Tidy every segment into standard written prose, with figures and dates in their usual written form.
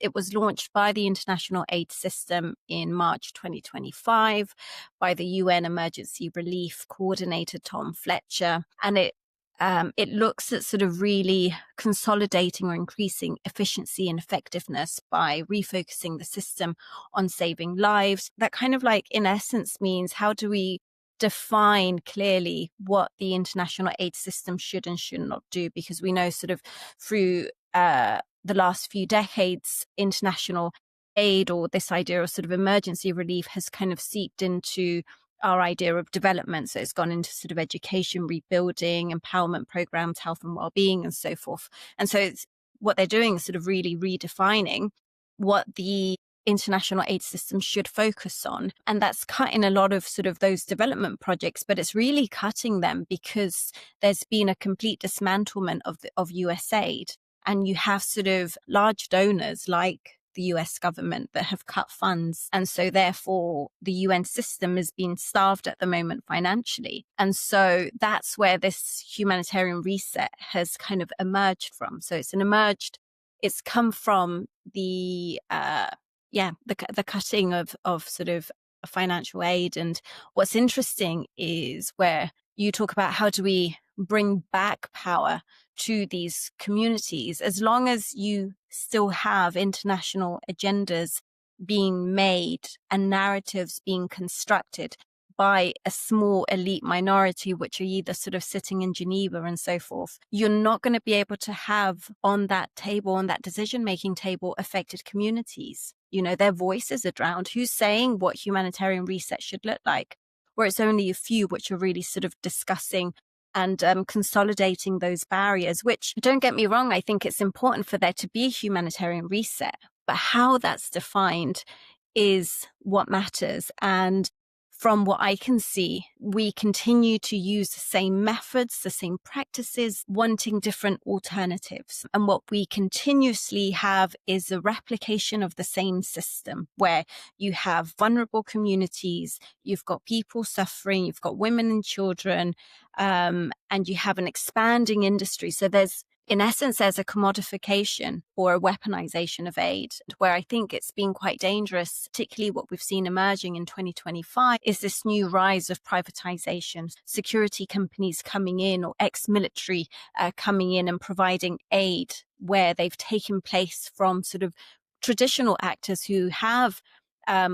It was launched by the International Aid System in March 2025 by the UN Emergency Relief Coordinator, Tom Fletcher. And it looks at sort of really consolidating or increasing efficiency and effectiveness by refocusing the system on saving lives. That kind of like, in essence, means how do we define clearly what the international aid system should and should not do? Because we know sort of through the last few decades, international aid, or this idea of sort of emergency relief, has kind of seeped into our idea of development. So it's gone into sort of education, rebuilding, empowerment programs, health and well-being, and so forth. And so what they're doing is sort of really redefining what the international aid system should focus on. And that's cutting a lot of sort of those development projects, but it's really cutting them because there's been a complete dismantlement of US aid. And you have sort of large donors like the US government that have cut funds. And so therefore the UN system is being starved at the moment financially. And so that's where this humanitarian reset has kind of emerged from. So it's come from the cutting of sort of financial aid. And what's interesting is where you talk about how do we bring back power to these communities, as long as you still have international agendas being made and narratives being constructed by a small elite minority, which are either sort of sitting in Geneva and so forth, you're not going to be able to have on that table, on that decision-making table, affected communities. You know, their voices are drowned. Who's saying what humanitarian reset should look like? Where it's only a few which are really sort of discussing and consolidating those barriers, which, don't get me wrong, I think it's important for there to be a humanitarian reset, but how that's defined is what matters. And from what I can see, we continue to use the same methods, the same practices, wanting different alternatives. And what we continuously have is a replication of the same system where you have vulnerable communities, you've got people suffering, you've got women and children, and you have an expanding industry. So in essence, there's a commodification or a weaponization of aid, where I think it's been quite dangerous. Particularly what we've seen emerging in 2025 is this new rise of privatization, security companies coming in, or ex-military coming in and providing aid where they've taken place from sort of traditional actors who have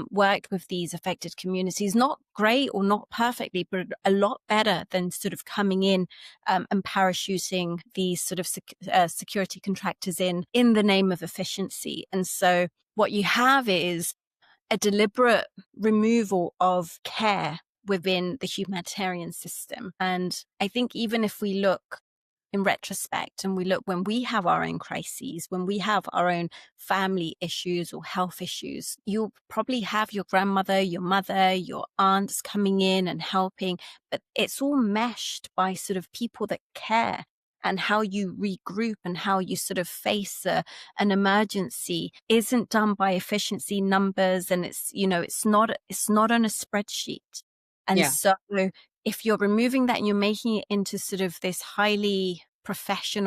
worked with these affected communities, not great or not perfectly, but a lot better than sort of coming in and parachuting these sort of security contractors in the name of efficiency. And so what you have is a deliberate removal of care within the humanitarian system. And I think even if we look in retrospect and we look when we have our own crises, when we have our own family issues or health issues, you'll probably have your grandmother, your mother, your aunts coming in and helping, but it's all meshed by sort of people that care. And how you regroup and how you sort of face an emergency isn't done by efficiency numbers, and it's not on a spreadsheet. And so if you're removing that and you're making it into sort of this highly professional